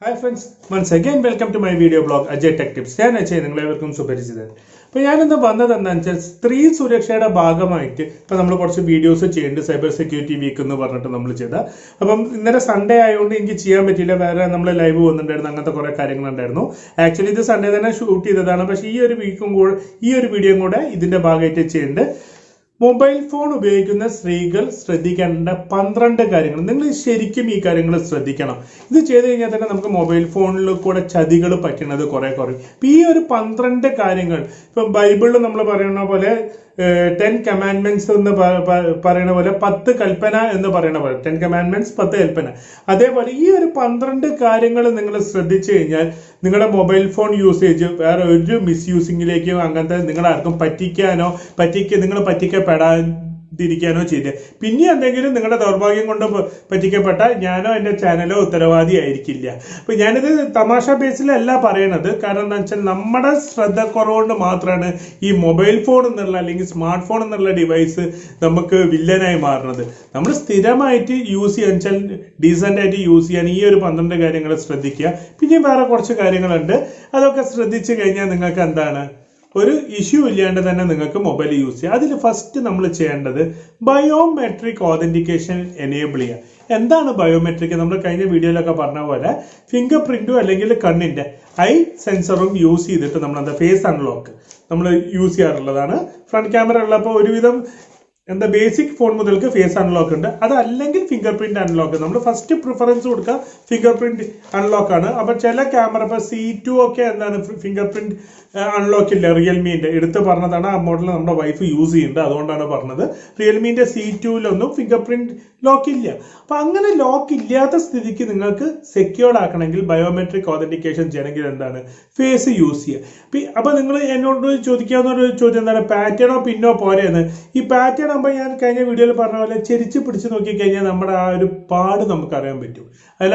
Hi friends, once again welcome to my video blog AjayTechTips. ഞാൻ അജയ്, നിങ്ങളെവർക്കും സുപരിചിതൻ. അപ്പോൾ ഞാനിന്ന് വന്നത് എന്താണെന്ന് വെച്ചാൽ സ്ത്രീ സുരക്ഷയുടെ ഭാഗമായിട്ട് ഇപ്പോൾ നമ്മൾ കുറച്ച് വീഡിയോസ് ചെയ്യുന്നുണ്ട്. സൈബർ സെക്യൂരിറ്റി വീക്ക് എന്ന് പറഞ്ഞിട്ട് നമ്മൾ ചെയ്ത. അപ്പം ഇന്നലെ സൺഡേ ആയതുകൊണ്ട് എനിക്ക് ചെയ്യാൻ പറ്റിയില്ല. വേറെ നമ്മൾ ലൈവ് വന്നിട്ടുണ്ടായിരുന്നു, അങ്ങനത്തെ കുറേ കാര്യങ്ങളുണ്ടായിരുന്നു. ആക്ച്വലി ഇത് സൺഡേ തന്നെ ഷൂട്ട് ചെയ്തതാണ്. പക്ഷേ ഈ ഒരു വീഡിയോയും കൂടെ ഇതിൻ്റെ ഭാഗമായിട്ട് ചെയ്യുന്നുണ്ട്. മൊബൈൽ ഫോൺ ഉപയോഗിക്കുന്ന സ്ത്രീകൾ ശ്രദ്ധിക്കേണ്ട 12 കാര്യങ്ങൾ. നിങ്ങൾ ശരിക്കും ഈ കാര്യങ്ങൾ ശ്രദ്ധിക്കണം. ഇത് ചെയ്ത് കഴിഞ്ഞാൽ തന്നെ നമുക്ക് മൊബൈൽ ഫോണിൽ കൂടെ ചതികൾ പറ്റുന്നത് കുറെ കുറയും. ഈ ഒരു 12 കാര്യങ്ങൾ ഇപ്പം ബൈബിളിൽ നമ്മൾ പറയുന്ന പോലെ 10 കമാൻഡ്മെന്റ്സ് എന്ന് പറയുന്ന പോലെ 10 കൽപ്പന എന്ന് പറയുന്ന പോലെ 10 കമാൻഡ്മെന്റ്സ് 10 കൽപ്പന. അതേപോലെ ഈ ഒരു 12 കാര്യങ്ങൾ നിങ്ങൾ ശ്രദ്ധിച്ചു കഴിഞ്ഞാൽ നിങ്ങളുടെ മൊബൈൽ ഫോൺ യൂസേജ് വേറെ ഒരു മിസ്യൂസിങ്ങിലേക്കോ അങ്ങനത്തെ നിങ്ങളാർക്കും നിങ്ങൾ പറ്റിക്കപ്പെടാതിരിക്കാനോ ചെയ്ത് പിന്നെ എന്തെങ്കിലും നിങ്ങളുടെ ദൗർഭാഗ്യം കൊണ്ട് പറ്റിക്കപ്പെട്ടാൽ ഞാനോ എൻ്റെ ചാനലോ ഉത്തരവാദി ആയിരിക്കില്ല. അപ്പൊ ഞാനിത് തമാശ ബേസിലല്ല പറയണത്. കാരണം എന്താ വെച്ചാൽ നമ്മുടെ ശ്രദ്ധക്കുറവുകൊണ്ട് മാത്രമാണ് ഈ മൊബൈൽ ഫോൺ എന്നുള്ള അല്ലെങ്കിൽ സ്മാർട്ട് ഫോൺ എന്നുള്ള ഡിവൈസ് നമുക്ക് വില്ലനായി മാറുന്നത്. നമ്മൾ സ്ഥിരമായിട്ട് യൂസ് ചെയ്യാൻ വെച്ചാൽ ഡീസൻ്റ് ആയിട്ട് യൂസ് ചെയ്യാൻ ഈ ഒരു 12 കാര്യങ്ങൾ ശ്രദ്ധിക്കുക. പിന്നെ വേറെ കുറച്ച് കാര്യങ്ങളുണ്ട്, അതൊക്കെ ശ്രദ്ധിച്ചു കഴിഞ്ഞാൽ നിങ്ങൾക്ക് എന്താണ് ഒരു ഇഷ്യൂ ഇല്ലാണ്ട് തന്നെ നിങ്ങൾക്ക് മൊബൈൽ യൂസ് ചെയ്യാം. അതിൽ ഫസ്റ്റ് നമ്മൾ ചെയ്യേണ്ടത് ബയോമെട്രിക് ഓതന്റിക്കേഷൻ എനേബിൾ ചെയ്യുക. എന്താണ് ബയോമെട്രിക്? നമ്മൾ കഴിഞ്ഞ വീഡിയോയിലൊക്കെ പറഞ്ഞ പോലെ ഫിംഗർ പ്രിന്റും അല്ലെങ്കിൽ കണ്ണിന്റെ ഐ സെൻസറും യൂസ് ചെയ്തിട്ട് നമ്മൾ ഫേസ് അൺലോക്ക് നമ്മൾ യൂസ് ചെയ്യാറുള്ളതാണ്. ഫ്രണ്ട് ക്യാമറ ഉള്ളപ്പോൾ ഒരുവിധം ബേസിക് ഫോൺ മുതൽക്ക് ഫേസ് അൺലോക്ക് ഉണ്ട്. അതല്ലെങ്കിൽ ഫിംഗർ പ്രിന്റ് അൺലോക്ക്. നമ്മൾ ഫസ്റ്റ് പ്രിഫറൻസ് കൊടുക്കുക ഫിംഗർ പ്രിന്റ് അൺലോക്ക് ആണ്. അപ്പൊ ചില ക്യാമറ ഇപ്പൊ C2 ഒക്കെ ഫിംഗർ പ്രിന്റ് അൺലോക്ക് ഇല്ല. റിയൽമിന്റെ എടുത്ത് പറഞ്ഞതാണ്, ആ മോഡൽ നമ്മുടെ വൈഫ് യൂസ് ചെയ്യുന്നുണ്ട്, അതുകൊണ്ടാണ് പറഞ്ഞത്. റിയൽമിന്റെ C2 ഫിംഗർ പ്രിന്റ് ലോക്ക് ഇല്ല. അപ്പൊ അങ്ങനെ ലോക്ക് ഇല്ലാത്ത സ്ഥിതിക്ക് നിങ്ങൾക്ക് സെക്യൂർഡ് ആക്കണമെങ്കിൽ ബയോമെട്രിക് ഓതന്റിക്കേഷൻ ചെയ്യണമെങ്കിൽ ഫേസ് യൂസ് ചെയ്യുക. അപ്പൊ നിങ്ങൾ എന്നോട് ചോദിക്കാവുന്ന ഒരു ചോദ്യം എന്താണ്, പാറ്റേണോ പിന്നോ പോരെയെന്ന്. ഈ പാറ്റേൺ ആകുമ്പോൾ ഞാൻ കഴിഞ്ഞ വീഡിയോയിൽ പറഞ്ഞ പോലെ ചെരിച്ച് പിടിച്ച് നോക്കിക്കഴിഞ്ഞാൽ നമ്മുടെ ആ ഒരു പാട് നമുക്ക് അറിയാൻ പറ്റും. അതിൽ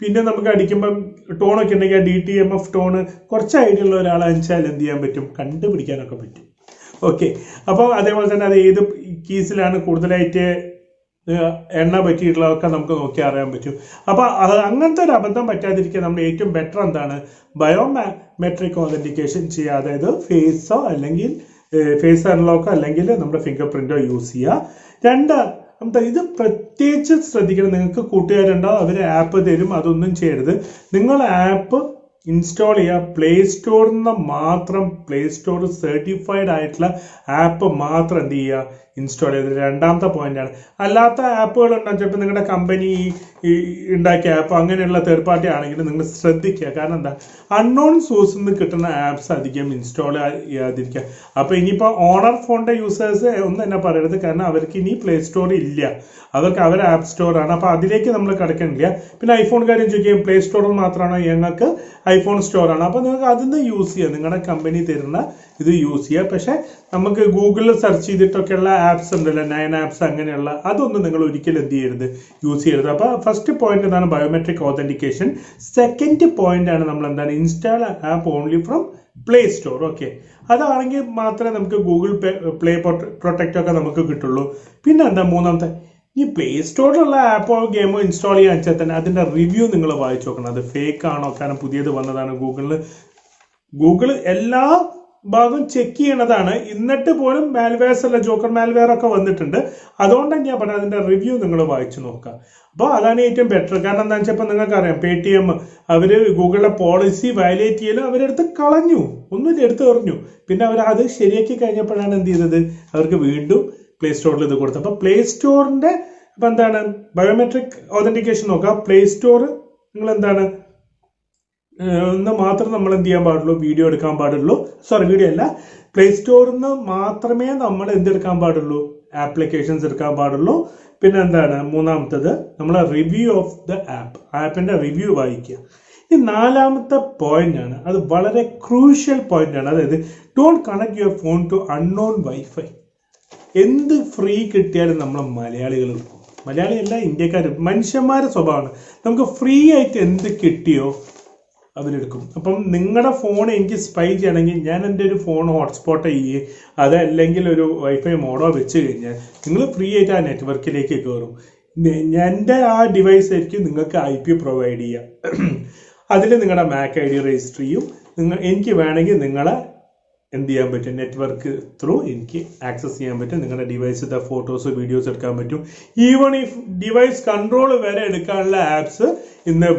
പിന്നെ നമുക്ക് അടിക്കുമ്പം ടോണൊക്കെ ഉണ്ടെങ്കിൽ ആ DTMF ടോണ് കുറച്ച് ഐഡിയ ഉള്ള ഒരാളെ അയച്ചാൽ എന്ത് ചെയ്യാൻ പറ്റും, കണ്ടുപിടിക്കാനൊക്കെ പറ്റും. ഓക്കെ, അപ്പോൾ അതേപോലെ തന്നെ അത് ഏത് കീസിലാണ് കൂടുതലായിട്ട് എണ്ണ പറ്റിയിട്ടുള്ളതൊക്കെ നമുക്ക് നോക്കി അറിയാൻ പറ്റും. അപ്പൊ അങ്ങനത്തെ ഒരു അബദ്ധം പറ്റാതിരിക്കാൻ നമ്മൾ ഏറ്റവും ബെറ്റർ ബയോമെട്രിക് ഓതന്റിക്കേഷൻ ചെയ്യുക. അതായത് ഫേസോ അല്ലെങ്കിൽ ഫേസ് അൺലോക്കോ അല്ലെങ്കിൽ നമ്മുടെ ഫിംഗർ പ്രിന്റോ യൂസ് ചെയ്യുക. ഇത് പ്രത്യേകിച്ച് ശ്രദ്ധിക്കണം. നിങ്ങൾക്ക് കൂട്ടുകാരുണ്ടാവും, അവർ ആപ്പ് തരും, അതൊന്നും ചെയ്യരുത്. നിങ്ങൾ ആപ്പ് ഇൻസ്റ്റാൾ ചെയ്യുക. പ്ലേ സ്റ്റോറിൽ നിന്ന് മാത്രം, പ്ലേ സ്റ്റോർ സർട്ടിഫൈഡ് ആയിട്ടുള്ള ആപ്പ് മാത്രം എന്ത് ചെയ്യുക, ഇൻസ്റ്റാൾ ചെയ്തത്. രണ്ടാമത്തെ പോയിന്റാണ്. അല്ലാത്ത ആപ്പുകൾ ഉണ്ടാകും, ചിലപ്പോൾ നിങ്ങളുടെ കമ്പനി ഉണ്ടാക്കിയ ആപ്പ് അങ്ങനെയുള്ള തേർഡ് പാർട്ടി ആണെങ്കിൽ നിങ്ങൾ ശ്രദ്ധിക്കുക. കാരണം എന്താ, അൺനോൺ സോഴ്സിൽ നിന്ന് കിട്ടുന്ന ആപ്സ് അധികം ഇൻസ്റ്റാൾ ചെയ്യാതിരിക്കുക. അപ്പൊ ഇനിയിപ്പോൾ ഓണർ ഫോണിന്റെ യൂസേഴ്സ് ഒന്നും തന്നെ പറയരുത്, കാരണം അവർക്ക് ഇനി പ്ലേ സ്റ്റോർ ഇല്ല, അതൊക്കെ അവരുടെ ആപ്പ് സ്റ്റോർ ആണ്. അപ്പൊ അതിലേക്ക് നമ്മൾ കിടക്കണില്ല. പിന്നെ ഐഫോൺ കാര്യം ചോദിക്കുകയും പ്ലേ സ്റ്റോറിൽ മാത്രമാണോ, ഞങ്ങൾക്ക് ഐഫോൺ സ്റ്റോർ ആണ്. അപ്പൊ നിങ്ങൾക്ക് അതിന്ന് യൂസ് ചെയ്യാം, നിങ്ങളുടെ കമ്പനി തരുന്ന ഇത് യൂസ് ചെയ്യുക. പക്ഷെ നമുക്ക് ഗൂഗിളിൽ സെർച്ച് ചെയ്തിട്ടൊക്കെയുള്ള ആപ്സ് ഉണ്ടല്ലോ, 9 ആപ്സ് അങ്ങനെയുള്ള, അതൊന്നും നിങ്ങൾ ഒരിക്കലും എന്ത് ചെയ്യരുത്, യൂസ് ചെയ്യരുത്. അപ്പൊ ഫസ്റ്റ് പോയിന്റ് എന്താണ്, ബയോമെട്രിക് ഓതന്റിക്കേഷൻ. സെക്കൻഡ് പോയിന്റ് ആണ് നമ്മൾ install app only from play store. Okay, അതാണെങ്കിൽ മാത്രമേ നമുക്ക് ഗൂഗിൾ പ്ലേ പ്രൊട്ടക്റ്റ് ഒക്കെ നമുക്ക് കിട്ടുള്ളൂ. പിന്നെ മൂന്നാമത്തെ, ഈ പ്ലേ സ്റ്റോറിലുള്ള ആപ്പോ ഗെയിമോ ഇൻസ്റ്റാൾ ചെയ്യാൻ വെച്ചാൽ തന്നെ അതിന്റെ റിവ്യൂ നിങ്ങൾ വായിച്ചു നോക്കണം. അത് ഫേക്ക് ആണോ, കാരണം പുതിയത് വന്നതാണ്. ഗൂഗിൾ എല്ലാ ഭാഗം ചെക്ക് ചെയ്യണതാണ്. എന്നിട്ട് പോലും മാൽവെയർസ് അല്ല, ജോക്കർ മാൽവെയർ ഒക്കെ വന്നിട്ടുണ്ട്. അതുകൊണ്ടാണ് ഞാൻ പറഞ്ഞത് അതിന്റെ റിവ്യൂ നിങ്ങൾ വായിച്ചു നോക്കുക. അപ്പോൾ അതാണ് ഏറ്റവും ബെറ്റർ. കാരണം എന്താ വെച്ചാൽ ഇപ്പൊ നിങ്ങൾക്കറിയാം, പേടിഎം അവര് ഗൂഗിളിലെ പോളിസി വയലേറ്റ് ചെയ്യലും അവരെടുത്ത് കളഞ്ഞു, ഒന്നും എടുത്ത് എറിഞ്ഞു. പിന്നെ അവർ അത് ശരിയാക്കി കഴിഞ്ഞപ്പോഴാണ് എന്ത് ചെയ്തത്, അവർക്ക് വീണ്ടും പ്ലേ സ്റ്റോറിൽ ഇത് കൊടുത്തത്. അപ്പൊ പ്ലേ സ്റ്റോറിന്റെ ബയോമെട്രിക് ഓതന്റിക്കേഷൻ നോക്കുക. പ്ലേ സ്റ്റോർ നിങ്ങൾ ഒന്ന് മാത്രം നമ്മൾ എന്ത് ചെയ്യാൻ പാടുള്ളൂ, വീഡിയോ എടുക്കാൻ പാടുള്ളൂ. വീഡിയോ അല്ല, പ്ലേ സ്റ്റോറിൽ നിന്ന് മാത്രമേ നമ്മൾ എന്തെടുക്കാൻ പാടുള്ളൂ, ആപ്ലിക്കേഷൻസ് എടുക്കാൻ പാടുള്ളൂ. പിന്നെ മൂന്നാമത്തത് നമ്മൾ റിവ്യൂ ഓഫ് ദ ആപ്പിന്റെ റിവ്യൂ വായിക്കുക. ഈ 4ാമത്തെ പോയിന്റ് ആണ്, അത് വളരെ ക്രൂഷ്യൽ പോയിന്റ് ആണ്. അതായത് don't connect your phone to unknown wifi. എന്ത് ഫ്രീ കിട്ടിയാലും നമ്മൾ മലയാളികൾ എടുക്കും. മലയാളിയല്ല, ഇന്ത്യക്കാർ, മനുഷ്യന്മാരുടെ സ്വഭാവമാണ്. നമുക്ക് ഫ്രീ ആയിട്ട് എന്ത് കിട്ടിയോ അവരെടുക്കും. അപ്പം നിങ്ങളുടെ ഫോൺ എനിക്ക് സ്പൈ ചെയ്യണമെങ്കിൽ ഞാൻ എൻ്റെ ഒരു ഫോൺ ഹോട്ട്സ്പോട്ട് അതല്ലെങ്കിൽ ഒരു വൈഫൈ മോഡോ വെച്ച് കഴിഞ്ഞാൽ നിങ്ങൾ ഫ്രീ ആയിട്ട് ആ നെറ്റ്വർക്കിലേക്ക് കയറും. എൻ്റെ ആ ഡിവൈസ് ആയിരിക്കും നിങ്ങൾക്ക് IP പ്രൊവൈഡ് ചെയ്യുക. അതിൽ നിങ്ങളുടെ MAC ID രജിസ്റ്റർ ചെയ്യും. എനിക്ക് വേണമെങ്കിൽ നിങ്ങളെ എന്ത് ചെയ്യാൻ പറ്റും, നെറ്റ്വർക്ക് ത്രൂ എനിക്ക് ആക്സസ് ചെയ്യാൻ പറ്റും. നിങ്ങളുടെ ഡിവൈസിൻ്റെ ഫോട്ടോസ് വീഡിയോസ് എടുക്കാൻ പറ്റും. ഈവൺ ഈ ഡിവൈസ് കൺട്രോൾ വരെ എടുക്കാനുള്ള ആപ്സ് ഇന്ന്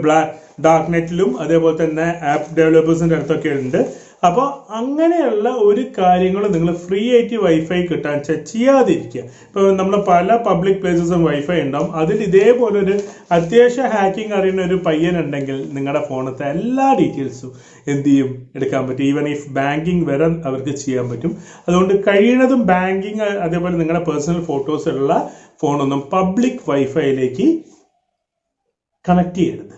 ഡാർക്ക് നെറ്റിലും അതേപോലെ തന്നെ ആപ്പ് ഡെവലപ്പേഴ്സിൻ്റെ അടുത്തൊക്കെ ഉണ്ട്. അപ്പോൾ അങ്ങനെയുള്ള ഒരു കാര്യങ്ങൾ നിങ്ങൾ ഫ്രീ ആയിട്ട് വൈഫൈ കിട്ടാൻ ചെയ്യാതിരിക്കുക. ഇപ്പോൾ നമ്മൾ പല പബ്ലിക് പ്ലേസസും വൈഫൈ ഉണ്ടാവും. അതിൽ ഇതേപോലെ ഒരു അത്യാവശ്യം ഹാക്കിംഗ് അറിയുന്ന ഒരു പയ്യനുണ്ടെങ്കിൽ നിങ്ങളുടെ ഫോണത്തെ എല്ലാ ഡീറ്റെയിൽസും എന്ത് ചെയ്യും, എടുക്കാൻ പറ്റും. ഈവൻ ഇഫ് ബാങ്കിങ് വരെ അവർക്ക് ചെയ്യാൻ പറ്റും. അതുകൊണ്ട് കഴിയുന്നതും ബാങ്കിങ് അതേപോലെ നിങ്ങളുടെ പേഴ്സണൽ ഫോട്ടോസ് ഉള്ള ഫോണൊന്നും പബ്ലിക് വൈഫൈയിലേക്ക് കണക്ട് ചെയ്യരുത്.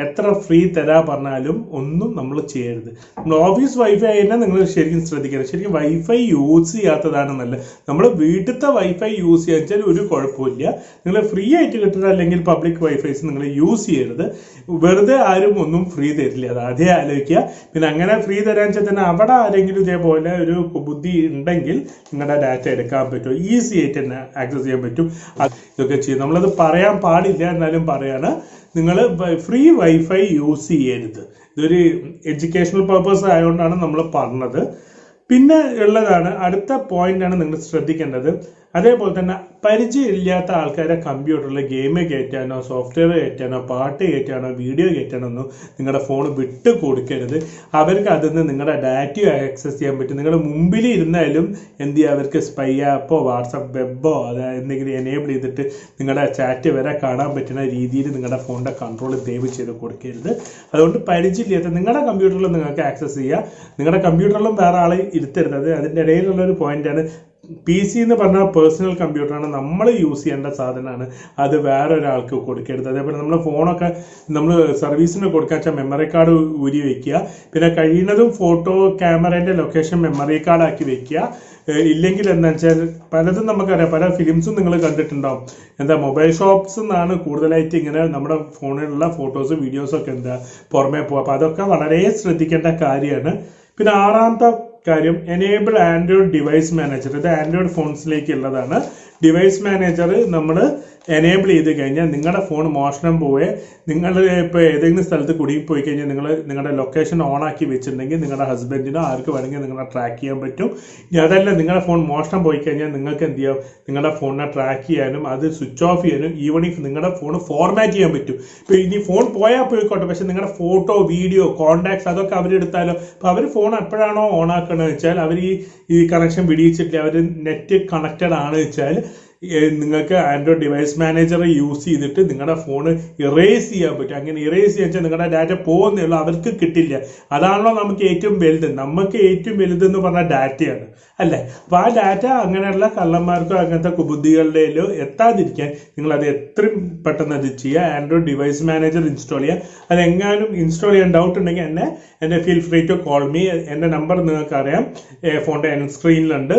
എത്ര ഫ്രീ തരാ പറഞ്ഞാലും ഒന്നും നമ്മൾ ചെയ്യരുത്. നമ്മൾ ഓഫീസ് വൈഫൈ തന്നെ നിങ്ങൾ ശരിക്കും ശ്രദ്ധിക്കണം. ശരിക്കും വൈഫൈ യൂസ് ചെയ്യാത്തതാണ് നല്ലത്. നമ്മൾ വീട്ടിലത്തെ വൈഫൈ യൂസ് ചെയ്യാൻ വെച്ചാൽ ഒരു കുഴപ്പമില്ല. നിങ്ങൾ ഫ്രീ ആയിട്ട് കിട്ടുന്ന അല്ലെങ്കിൽ പബ്ലിക് വൈഫൈസ് നിങ്ങൾ യൂസ് ചെയ്യരുത്. വെറുതെ ആരും ഒന്നും ഫ്രീ തരില്ല, അത് ആദ്യം ആലോചിക്കുക. പിന്നെ അങ്ങനെ ഫ്രീ തരാൻ വെച്ചാൽ തന്നെ അവിടെ ആരെങ്കിലും ഇതേപോലെ ഒരു ബുദ്ധി ഉണ്ടെങ്കിൽ നിങ്ങളുടെ ഡാറ്റ എടുക്കാൻ പറ്റും, ഈസി ആയിട്ട് തന്നെ ആക്സസ് ചെയ്യാൻ പറ്റും. ഇതൊക്കെ ചെയ്യും. നമ്മളത് പറയാൻ പാടില്ല, എന്നാലും പറയാണ്, നിങ്ങൾ ഫ്രീ വൈഫൈ യൂസ് ചെയ്യരുത്. ഇതൊരു എഡ്യൂക്കേഷണൽ പർപ്പസ് ആയതുകൊണ്ടാണ് നമ്മൾ പറഞ്ഞത്. പിന്നെ ഉള്ളതാണ് അടുത്ത പോയിന്റാണ് നിങ്ങൾ ശ്രദ്ധിക്കേണ്ടത്. അതേപോലെ തന്നെ പരിചയമില്ലാത്ത ആൾക്കാരെ കമ്പ്യൂട്ടറിൽ ഗെയിം കയറ്റാനോ സോഫ്റ്റ്വെയർ കയറ്റാനോ പാട്ട് കയറ്റാനോ വീഡിയോ കയറ്റാനോ ഒന്നും നിങ്ങളുടെ ഫോൺ വിട്ട് കൊടുക്കരുത്. അവർക്ക് അതിൽ നിന്ന് നിങ്ങളുടെ ഡാറ്റ ആക്സസ് ചെയ്യാൻ പറ്റും. നിങ്ങളുടെ മുമ്പിൽ ഇരുന്നാലും എന്ത് ചെയ്യുക, അവർക്ക് സ്പൈ ആപ്പോ വാട്സപ്പ് വെബോ അതായത് എന്തെങ്കിലും എനേബിൾ ചെയ്തിട്ട് നിങ്ങളുടെ ചാറ്റ് വരെ കാണാൻ പറ്റുന്ന രീതിയിൽ നിങ്ങളുടെ ഫോണിൻ്റെ കൺട്രോൾ ദയവ് ചെയ്ത് കൊടുക്കരുത്. അതുകൊണ്ട് പരിചയമില്ലാത്ത നിങ്ങളുടെ കമ്പ്യൂട്ടറിൽ നിങ്ങൾക്ക് ആക്സസ് ചെയ്യുക. നിങ്ങളുടെ കമ്പ്യൂട്ടറിലും വേറെ ആളെ ഇരുത്തരുത്. അത് അതിൻ്റെ ഇടയിലുള്ളൊരു പോയിന്റാണ്. PC എന്ന് പറഞ്ഞാൽ പേഴ്സണൽ കമ്പ്യൂട്ടറാണ്, നമ്മൾ യൂസ് ചെയ്യേണ്ട സാധനമാണ്. അത് വേറെ ഒരാൾക്ക് കൊടുക്കരുത്. അതേപോലെ നമ്മൾ ഫോണൊക്കെ നമ്മൾ സർവീസിന് കൊടുക്കാൻ വെച്ചാൽ മെമ്മറി കാർഡ് ഊരി വയ്ക്കുക. പിന്നെ കഴിയുന്നതും ഫോട്ടോ ക്യാമറേൻ്റെ ലൊക്കേഷൻ മെമ്മറി കാർഡാക്കി വെക്കുക. ഇല്ലെങ്കിൽ എന്താ വെച്ചാൽ പലതും നമുക്കറിയാം, പല ഫിലിംസും നിങ്ങൾ കണ്ടിട്ടുണ്ടാവും. എന്താ മൊബൈൽ ഷോപ്സ് എന്നാണ് കൂടുതലായിട്ട് ഇങ്ങനെ നമ്മുടെ ഫോണിലുള്ള ഫോട്ടോസ് വീഡിയോസൊക്കെ എന്താ പുറമേ പോകുക. അപ്പോൾ അതൊക്കെ വളരെ ശ്രദ്ധിക്കേണ്ട കാര്യമാണ്. പിന്നെ ആറാമത്തെ കാര്യം, എനേബിൾ ആൻഡ്രോയിഡ് ഡിവൈസ് മാനേജർ. ഇത് ആൻഡ്രോയിഡ് ഫോൺസിലേക്ക് ഉള്ളതാണ്. ഡിവൈസ് മാനേജർ നമ്മൾ എനേബിൾ ചെയ്ത് കഴിഞ്ഞാൽ നിങ്ങളുടെ ഫോൺ മോഷണം പോവേ, നിങ്ങൾ ഇപ്പോൾ ഏതെങ്കിലും സ്ഥലത്ത് കുടുങ്ങിപ്പോയി കഴിഞ്ഞാൽ നിങ്ങളുടെ ലൊക്കേഷൻ ഓണാക്കി വെച്ചിട്ടുണ്ടെങ്കിൽ നിങ്ങളുടെ ഹസ്ബൻഡിനോ ആർക്ക് വേണമെങ്കിൽ നിങ്ങളെ ട്രാക്ക് ചെയ്യാൻ പറ്റും. ഇനി അതല്ല നിങ്ങളുടെ ഫോൺ മോഷണം പോയി കഴിഞ്ഞാൽ നിങ്ങൾക്ക് എന്ത് ചെയ്യാം, നിങ്ങളുടെ ഫോണിനെ ട്രാക്ക് ചെയ്യാനും അത് സ്വിച്ച് ഓഫ് ചെയ്യാനും ഈവൺ ഇഫ് നിങ്ങളുടെ ഫോൺ ഫോർമാറ്റ് ചെയ്യാൻ പറ്റും. ഇപ്പോൾ ഇനി ഫോൺ പോയാൽ പോയിക്കോട്ടെ, പക്ഷെ നിങ്ങളുടെ ഫോട്ടോ വീഡിയോ കോൺടാക്ട്സ് അതൊക്കെ അവരെടുത്താലോ. അപ്പോൾ അവർ ഫോൺ എപ്പോഴാണോ ഓണാക്കണമെന്ന് വെച്ചാൽ അവർ ഈ കണക്ഷൻ പിടിച്ചിട്ടില്ല, അവർ നെറ്റ് കണക്റ്റഡ് ആണ് വെച്ചാൽ നിങ്ങൾക്ക് ആൻഡ്രോയിഡ് ഡിവൈസ് മാനേജർ യൂസ് ചെയ്തിട്ട് നിങ്ങളുടെ ഫോൺ ഇറേസ് ചെയ്യാൻ പറ്റും. അങ്ങനെ ഇറേസ് ചെയ്യാൻ വെച്ചാൽ നിങ്ങളുടെ ഡാറ്റ പോകുന്നേ ഉള്ളൂ, അവർക്ക് കിട്ടില്ല. അതാണല്ലോ നമുക്ക് ഏറ്റവും വലുത്. നമുക്ക് ഏറ്റവും വലുതെന്ന് പറഞ്ഞാൽ ഡാറ്റയാണ്, അല്ലേ? അപ്പോൾ ആ ഡാറ്റ അങ്ങനെയുള്ള കള്ളന്മാർക്കോ അങ്ങനത്തെ കുബുദ്ധികളുടെയോ എത്താതിരിക്കാൻ നിങ്ങളത് എത്രയും പെട്ടെന്ന് അത് ചെയ്യുക. ആൻഡ്രോയിഡ് ഡിവൈസ് മാനേജർ ഇൻസ്റ്റാൾ ചെയ്യുക. അതെങ്ങാനും ഇൻസ്റ്റാൾ ചെയ്യാൻ ഡൗട്ട് ഉണ്ടെങ്കിൽ എന്നെ feel free to call me. എൻ്റെ നമ്പർ നിങ്ങൾക്കറിയാം, ഫോണിൻ്റെ സ്ക്രീനിലുണ്ട്.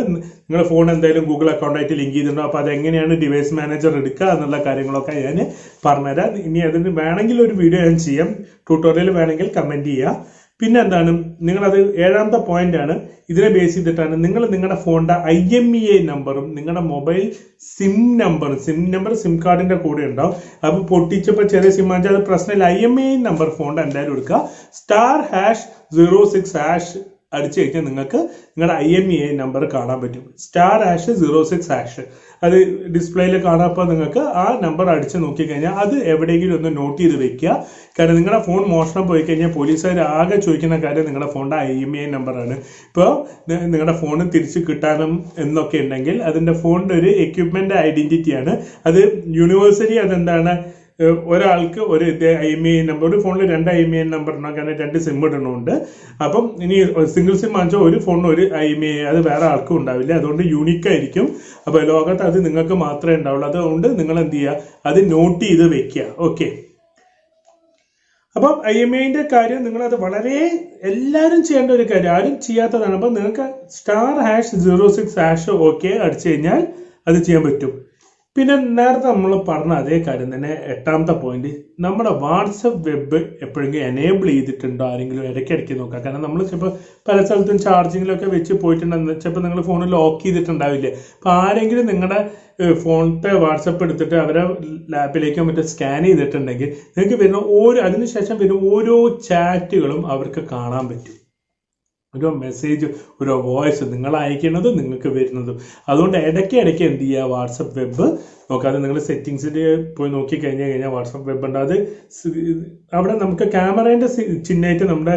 നിങ്ങളുടെ ഫോൺ എന്തായാലും ഗൂഗിൾ അക്കൗണ്ടായിട്ട് ലിങ്ക് ചെയ്തിട്ടുണ്ടോ, അപ്പോൾ അതെങ്ങനെയാണ് ഡിവൈസ് മാനേജർ എടുക്കുക എന്നുള്ള കാര്യങ്ങളൊക്കെ ഞാൻ പറഞ്ഞുതരാം. ഇനി അതിന് വേണമെങ്കിൽ ഒരു വീഡിയോ ഞാൻ ചെയ്യാം, ട്യൂട്ടോറിയൽ വേണമെങ്കിൽ കമൻറ്റ് ചെയ്യുക. പിന്നെ എന്താണ്, നിങ്ങളത് ഏഴാമത്തെ പോയിന്റാണ്. ഇതിനെ ബേസ് ചെയ്തിട്ടാണ് നിങ്ങൾ നിങ്ങളുടെ ഫോണിൻ്റെ IMEI നമ്പറും നിങ്ങളുടെ മൊബൈൽ സിം നമ്പർ സിം കാർഡിൻ്റെ കൂടെ ഉണ്ടാവും. അപ്പോൾ പൊട്ടിച്ചപ്പോൾ ചെറിയ സിം ആണെന്ന് വെച്ചാൽ അത് പ്രശ്നമില്ല. IMEI നമ്പർ ഫോണിൻ്റെ എന്തായാലും എടുക്കുക. *#06# അടിച്ചു കഴിഞ്ഞാൽ നിങ്ങൾക്ക് നിങ്ങളുടെ IMEI നമ്പർ കാണാൻ പറ്റും. *#06# അത് ഡിസ്പ്ലേയിൽ കാണാപ്പോൾ നിങ്ങൾക്ക് ആ നമ്പർ അടിച്ച് നോക്കിക്കഴിഞ്ഞാൽ അത് എവിടെയെങ്കിലും ഒന്ന് നോട്ട് ചെയ്ത് വെക്കുക. കാരണം നിങ്ങളുടെ ഫോൺ മോഷണം പോയി കഴിഞ്ഞാൽ പോലീസുകാർ ആകെ ചോദിക്കുന്ന കാര്യം നിങ്ങളുടെ ഫോണിൻ്റെ IMEI നമ്പറാണ്. ഇപ്പോൾ നിങ്ങളുടെ ഫോൺ തിരിച്ച് കിട്ടാനും എന്നൊക്കെ ഉണ്ടെങ്കിൽ അതിൻ്റെ ഫോണിൻ്റെ ഒരു എക്യുപ്മെൻ്റ് ഐഡൻറ്റിറ്റിയാണ്. അത് യൂണിവേഴ്സലി അതെന്താണ്, ഒരാൾക്ക് ഒരു IMEI നമ്പർ, ഒരു ഫോണിൽ 2 IMEI നമ്പർ ഉണ്ടാകും, കാരണം 2 സിം ഇടണമുണ്ട്. അപ്പം ഇനി സിംഗിൾ സിം വാങ്ങിച്ചാൽ ഒരു ഫോണിന് ഒരു IMEI, അത് വേറെ ആൾക്കും ഉണ്ടാവില്ല. അതുകൊണ്ട് യൂണിക് ആയിരിക്കും. അപ്പോൾ ലോകത്ത് അത് നിങ്ങൾക്ക് മാത്രമേ ഉണ്ടാവുള്ളൂ. അതുകൊണ്ട് നിങ്ങൾ എന്ത് ചെയ്യുക, അത് നോട്ട് ചെയ്ത് വെക്കുക. ഓക്കെ, അപ്പം IMEIൻ്റെ കാര്യം നിങ്ങളത് വളരെ എല്ലാവരും ചെയ്യേണ്ട ഒരു കാര്യം, ആരും ചെയ്യാത്തതാണ്. അപ്പം നിങ്ങൾക്ക് *#06# ഓക്കെ അടിച്ചു കഴിഞ്ഞാൽ അത് ചെയ്യാൻ പറ്റും. പിന്നെ നേരത്തെ നമ്മൾ പറഞ്ഞ അതേ കാര്യം തന്നെ 8ാമത്തെ പോയിന്റ്, നമ്മുടെ വാട്സപ്പ് വെബ് എപ്പോഴെങ്കിലും എനേബിൾ ചെയ്തിട്ടുണ്ടോ ആരെങ്കിലും ഇടയ്ക്കിടയ്ക്ക് നോക്കുക. കാരണം നമ്മൾ ചിലപ്പോൾ പല സ്ഥലത്തും ചാർജിങ്ങിലൊക്കെ വെച്ച് പോയിട്ടുണ്ടെന്ന് ചിലപ്പോൾ നിങ്ങൾ ഫോൺ ലോക്ക് ചെയ്തിട്ടുണ്ടാവില്ലേ. അപ്പോൾ ആരെങ്കിലും നിങ്ങളുടെ ഫോണിലത്തെ വാട്സപ്പ് എടുത്തിട്ട് അവരെ ലാപ്പിലേക്കോ മറ്റോ സ്കാൻ ചെയ്തിട്ടുണ്ടെങ്കിൽ നിങ്ങൾക്ക് വരുന്ന അതിനുശേഷം വരുന്ന ഓരോ ചാറ്റുകളും അവർക്ക് കാണാൻ പറ്റും. ഒരു മെസ്സേജ്, ഒരു വോയിസ് നിങ്ങൾ അയക്കുന്നത് നിങ്ങൾക്ക് വരുന്നതും. അതുകൊണ്ട് ഇടയ്ക്ക് എന്ത് ചെയ്യുക, വാട്സപ്പ് വെബ് നോക്കാതെ നിങ്ങൾ സെറ്റിങ്സിൽ പോയി നോക്കി കഴിഞ്ഞാൽ വാട്സപ്പ് വെബ് ഉണ്ട്. അത് അവിടെ നമുക്ക് ക്യാമറേൻ്റെ ചിഹ്നമായിട്ട് നമ്മുടെ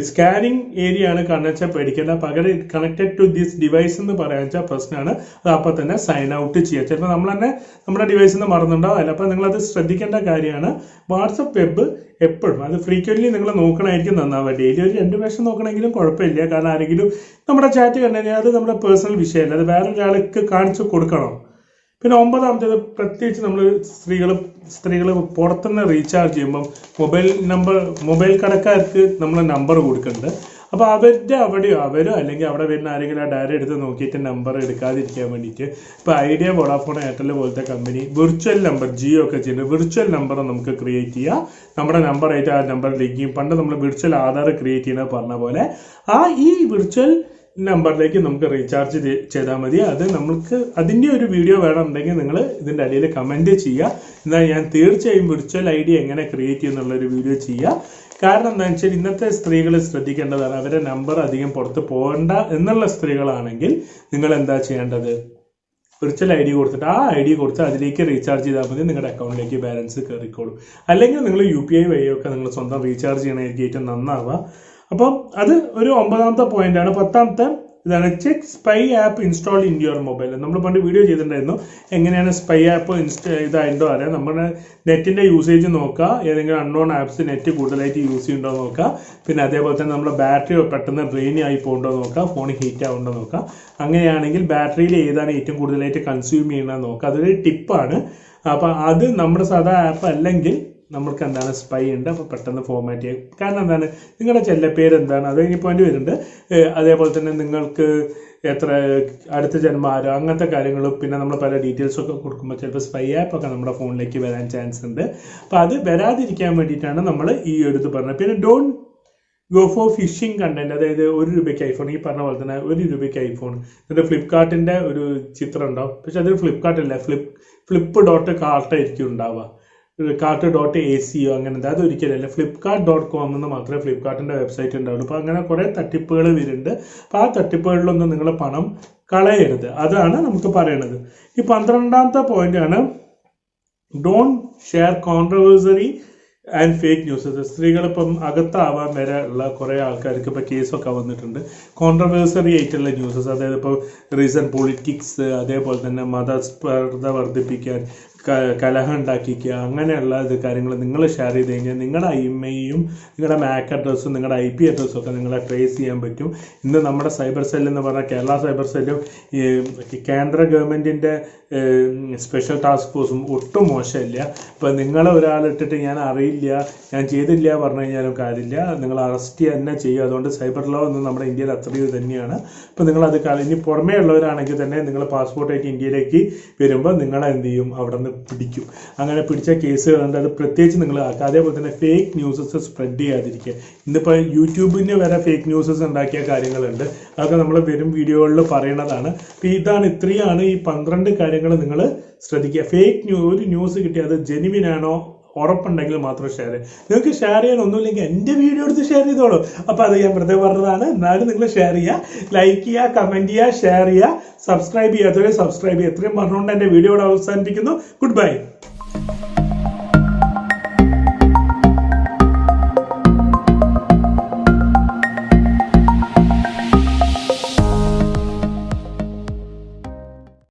സ്കാനിങ് ഏരിയ ആണ് കണക്ഷൻ പേടിക്കേണ്ട. പകരം കണക്റ്റഡ് ടു ദിസ് ഡിവൈസ് എന്ന് പറയാൻ വെച്ചാൽ പ്രശ്നമാണ്. അത് അപ്പോൾ തന്നെ സൈൻ ഔട്ട് ചെയ്യുക. ചിലപ്പോൾ നമ്മൾ തന്നെ നമ്മുടെ ഡിവൈസിൽ നിന്ന് മറന്നുണ്ടാവില്ല. അപ്പോൾ നിങ്ങളത് ശ്രദ്ധിക്കേണ്ട കാര്യമാണ്. വാട്സപ്പ് വെബ് എപ്പോഴും അത് ഫ്രീക്വൻ്റ്ലി നിങ്ങൾ നോക്കണമായിരിക്കും നന്നാവുക. ഡെയിലി ഒരു 2 പ്രാവശ്യം നോക്കണമെങ്കിലും കുഴപ്പമില്ല. കാരണം ആരെങ്കിലും നമ്മുടെ ചാറ്റ് കണ്ടു കഴിഞ്ഞാൽ അത് നമ്മുടെ പേഴ്സണൽ വിഷയമല്ല, അത് വേറൊരാൾക്ക് കാണിച്ചു കൊടുക്കണം. പിന്നെ 9ാമത്തേത്, പ്രത്യേകിച്ച് നമ്മൾ സ്ത്രീകൾ പുറത്തുനിന്ന് റീചാർജ് ചെയ്യുമ്പം മൊബൈൽ കടക്കാർക്ക് നമ്മൾ നമ്പർ കൊടുക്കുന്നുണ്ട്. അപ്പോൾ അവരോ അല്ലെങ്കിൽ അവിടെ വരുന്ന ആരെങ്കിലും ആ ഡയറി എടുത്ത് നോക്കിയിട്ട് നമ്പർ എടുക്കാതിരിക്കാൻ വേണ്ടിയിട്ട് ഇപ്പോൾ ഐഡിയ, വോഡാഫോൺ, എയർടെൽ പോലത്തെ കമ്പനി വിർച്വൽ നമ്പർ, ജിയോ ഒക്കെ ചെയ്യുന്നത് വിർച്വൽ നമ്പർ നമുക്ക് ക്രിയേറ്റ് ചെയ്യുക. നമ്മുടെ നമ്പറായിട്ട് ആ നമ്പർ ലിങ്ക് ചെയ്യും. പണ്ട് നമ്മൾ വിർച്വൽ ആധാർ ക്രിയേറ്റ് ചെയ്യുന്നത് പറഞ്ഞ പോലെ ഈ വിർച്വൽ നമ്പറിലേക്ക് നമുക്ക് റീചാർജ് ചെയ്താൽ മതി. അത് നമുക്ക് അതിൻ്റെ ഒരു വീഡിയോ വേണമെന്നുണ്ടെങ്കിൽ നിങ്ങൾ ഇതിൻ്റെ അടിയിൽ കമൻറ്റ് ചെയ്യുക. എന്നാൽ ഞാൻ തീർച്ചയായും വിർച്വൽ ID എങ്ങനെ ക്രിയേറ്റ് ചെയ്യുന്നുള്ളൊരു വീഡിയോ ചെയ്യുക. കാരണം എന്താണെന്ന് വെച്ചാൽ ഇന്നത്തെ സ്ത്രീകൾ ശ്രദ്ധിക്കേണ്ടതാണ്, അവരുടെ നമ്പർ അധികം പുറത്ത് പോകണ്ട എന്നുള്ള സ്ത്രീകളാണെങ്കിൽ നിങ്ങൾ എന്താ ചെയ്യേണ്ടത്, വിർച്വൽ ID കൊടുത്തിട്ട് ആ ID കൊടുത്ത് അതിലേക്ക് റീചാർജ് ചെയ്താൽ മതി. നിങ്ങളുടെ അക്കൗണ്ടിലേക്ക് ബാലൻസ് കയറിക്കോളും. അല്ലെങ്കിൽ നിങ്ങൾ UPI വഴിയൊക്കെ നിങ്ങൾ സ്വന്തം റീചാർജ് ചെയ്യണമായിരിക്കും ഏറ്റവും നന്നാവുക. അപ്പം അത് ഒരു 9ാമത്തെ പോയിന്റാണ്. 10ാമത്തെ ഇതാണ്, check spy app install in your mobile. നമ്മൾ പണ്ട് വീഡിയോ ചെയ്തിട്ടുണ്ടായിരുന്നു എങ്ങനെയാണ് സ്പൈ ആപ്പ് ഇതായിട്ടോ അറിയാം. നമ്മുടെ നെറ്റിൻ്റെ യൂസേജ് നോക്കുക, ഏതെങ്കിലും അൺനോൺ ആപ്സ് നെറ്റ് കൂടുതലായിട്ട് യൂസ് ചെയ്യുന്നുണ്ടോ നോക്കുക. പിന്നെ അതേപോലെ തന്നെ നമ്മുടെ ബാറ്ററി പെട്ടെന്ന് ഡ്രെയിൻ ആയി പോകുന്നുണ്ടോ നോക്കുക, ഫോൺ ഹീറ്റ് ആവുന്നുണ്ടോ നോക്കുക. അങ്ങനെയാണെങ്കിൽ ബാറ്ററിയിൽ ഏതാണ് ഏറ്റവും കൂടുതലായിട്ട് കൺസ്യൂം ചെയ്യുന്നത് നോക്കുക. അതൊരു ടിപ്പാണ്. അപ്പം അത് നമ്മുടെ സാധാ ആപ്പ് അല്ലെങ്കിൽ നമ്മൾക്ക് എന്താണ് സ്പൈ ഉണ്ട്. അപ്പോൾ പെട്ടെന്ന് ഫോർമാറ്റ് ചെയ്യും. കാരണം എന്താണ്, നിങ്ങളുടെ ചെല്ലപ്പേര് എന്താണ്, അത് കഴിഞ്ഞ് പോയിന്റ് വരുന്നുണ്ട്. അതേപോലെ തന്നെ നിങ്ങൾക്ക് എത്ര അടുത്ത ജന്മം ആരോ അങ്ങനത്തെ കാര്യങ്ങളും പിന്നെ നമ്മൾ പല ഡീറ്റെയിൽസൊക്കെ കൊടുക്കുമ്പോൾ ചിലപ്പോൾ സ്പൈ ആപ്പൊക്കെ നമ്മുടെ ഫോണിലേക്ക് വരാൻ ചാൻസ് ഉണ്ട്. അപ്പോൾ അത് വരാതിരിക്കാൻ വേണ്ടിയിട്ടാണ് നമ്മൾ ഈ എടുത്ത് പറഞ്ഞത്. പിന്നെ don't go for phishing content. അതായത് 1 രൂപയ്ക്ക് ഐഫോൺ, ഈ പറഞ്ഞ പോലെ തന്നെ 1 രൂപയ്ക്ക് ഐഫോൺ, എന്നിട്ട് ഫ്ലിപ്കാർട്ടിൻ്റെ ഒരു ചിത്രം ഉണ്ടാവും. പക്ഷെ അത് ഫ്ലിപ്കാർട്ടില്ല, flip.cart ഉണ്ടാവുക. cart.ac അങ്ങനത്തെ അതൊരിക്കലല്ല, flipkart.com എന്ന് മാത്രമേ ഫ്ലിപ്കാർട്ടിൻ്റെ വെബ്സൈറ്റ് ഉണ്ടാവുള്ളൂ. അപ്പോൾ അങ്ങനെ കുറേ തട്ടിപ്പുകൾ വരുന്നുണ്ട്. അപ്പോൾ ആ തട്ടിപ്പുകളിലൊന്നും നിങ്ങൾ പണം കളയരുത്. അതാണ് നമുക്ക് പറയണത്. ഈ 12ാമത്തെ പോയിന്റാണ്, don't share controversy and fake newses. സ്ത്രീകളിപ്പം അകത്താവാൻ വരെ ഉള്ള കുറേ ആൾക്കാർക്ക് ഇപ്പോൾ കേസൊക്കെ വന്നിട്ടുണ്ട്. കോൺട്രവേഴ്സറി ആയിട്ടുള്ള ന്യൂസസ്, അതായത് ഇപ്പോൾ റീസൺ പൊളിറ്റിക്സ്, അതേപോലെ തന്നെ മതസ്പർദ്ധ വർദ്ധിപ്പിക്കാൻ, കലഹം ഉണ്ടാക്കിക്കുക, അങ്ങനെയുള്ള കാര്യങ്ങൾ നിങ്ങൾ ഷെയർ ചെയ്ത് കഴിഞ്ഞാൽ നിങ്ങളുടെ ഇമെയിലും നിങ്ങളുടെ MAC അഡ്രസ്സും നിങ്ങളുടെ IP അഡ്രസ്സും ഒക്കെ നിങ്ങളെ ട്രേസ് ചെയ്യാൻ പറ്റും. ഇന്ന് നമ്മുടെ സൈബർ സെൽ എന്ന് പറഞ്ഞാൽ കേരള സൈബർ സെല്ലും കേന്ദ്ര ഗവൺമെൻറ്റിൻ്റെ സ്പെഷ്യൽ ടാസ്ക് ഫോഴ്സും ഒട്ടും മോശമില്ല. ഇപ്പോൾ നിങ്ങളെ ഒരാളിട്ടിട്ട് ഞാൻ അറിയില്ല, ഞാൻ ചെയ്തില്ല പറഞ്ഞു കഴിഞ്ഞാലും കാര്യമില്ല, നിങ്ങൾ അറസ്റ്റ് തന്നെ ചെയ്യും. അതുകൊണ്ട് സൈബർ ലോ എന്ന് നമ്മുടെ ഇന്ത്യയിൽ അത്രയും തന്നെയാണ്. അപ്പോൾ നിങ്ങളത് ഇനി പുറമേ ഉള്ളവരാണെങ്കിൽ തന്നെ നിങ്ങൾ പാസ്പോർട്ടായിട്ട് ഇന്ത്യയിലേക്ക് വരുമ്പോൾ നിങ്ങളെ എന്ത് ചെയ്യും, അവിടെ നിന്ന് പിടിക്കും. അങ്ങനെ പിടിച്ച കേസുകളുണ്ട്. അത് പ്രത്യേകിച്ച് നിങ്ങൾ ആക്കുക. അതേപോലെ തന്നെ ഫേക്ക് ന്യൂസസ് സ്പ്രെഡ് ചെയ്യാതിരിക്കുക. ഇന്നിപ്പോൾ യൂട്യൂബിന് വരെ ഫേക്ക് ന്യൂസസ് ഉണ്ടാക്കിയ കാര്യങ്ങളുണ്ട്. അതൊക്കെ നമ്മൾ വരും വീഡിയോകളിൽ പറയണതാണ്. അപ്പോൾ ഇത്രയാണ് ഈ 12 കാര്യങ്ങൾ നിങ്ങൾ ശ്രദ്ധിക്കുക. ഒരു ന്യൂസ് കിട്ടിയാൽ അത് ജെനുവിൻ ആണോ ഉറപ്പുണ്ടെങ്കിൽ മാത്രം ഷെയർ ചെയ്യാം. നിങ്ങൾക്ക് ഷെയർ ചെയ്യാൻ ഒന്നുമില്ലെങ്കിൽ എൻ്റെ വീഡിയോ എടുത്ത് ഷെയർ ചെയ്തോളൂ. അപ്പോൾ അത് ഞാൻ വെറുതെ പറഞ്ഞതാണ്. എന്നാലും നിങ്ങൾ ഷെയർ ചെയ്യുക, ലൈക്ക് ചെയ്യുക, കമൻറ്റ് ചെയ്യുക, ഷെയർ ചെയ്യുക, സബ്സ്ക്രൈബ് ചെയ്യുക. സബ്സ്ക്രൈബ് ചെയ്യുക. എത്രയും പറഞ്ഞുകൊണ്ട് എൻ്റെ വീഡിയോ അവസാനിപ്പിക്കുന്നു. Good bye.